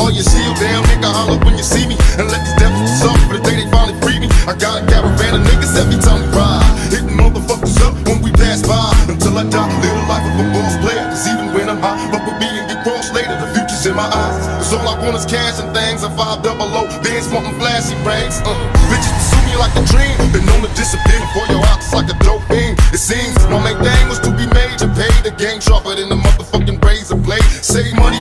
All you see, damn nigga, holler when you see me. And let these devils suffer for the day they finally free me. I got a caravan of niggas every time we ride, hitting motherfuckers up when we pass by. Until I die, live the life of a boss player. Cause even when I'm high, fuck with me and get crossed later. The future's in my eyes. Cause all I want is cash and things. A 500, bands wanting flashy rings. Bitches pursue me like a dream. Been known to disappear before your eyes like a dope fiend. It seems my main thing was to be major, pay the game sharper than the motherfucking razor blade. Save money.